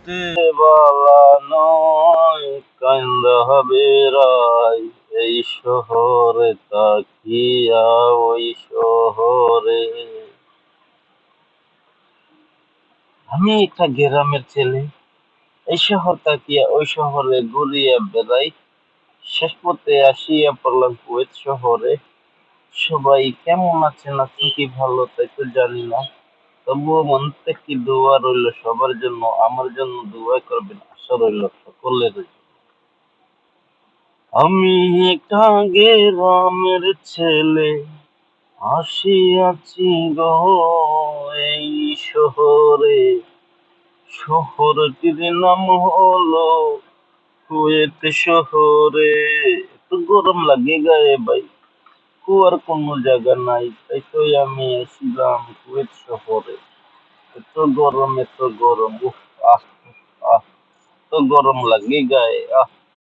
হইতে বালা নয়, কান্দা বেড়াই এই শহরে তাকিয়া ওই শহরে। আমি একটা গ্রামের ছেলে, এই শহর তাকিয়া ওই শহরে ঘুরিয়া বেড়াই। শেষ পথে আসিয়া পড়লাম কুয়েত শহরে। সবাই কেমন আছেন, আছেন কি ভালো তাই তো জানি না, তবুও মন থেকে দোয়া রইল সবার জন্য, আমার জন্য দোয়া করবেন, আশা রইল সকলের জন্য। আমি একটা গ্রামের ছেলে, আসিয়াছি গো এই শহরে। শহরটির নাম হলো কুয়েত শহরে। একটু গরম লাগে গায়ে ভাই, কুয়ার কোনো জায়গা নাই, তাই তো আমি এসেছিলাম কুয়েত শহরে। এত গরম, এত গরম, উফ, আহ আহ, এত গরম লাগে গায়ে, আহ।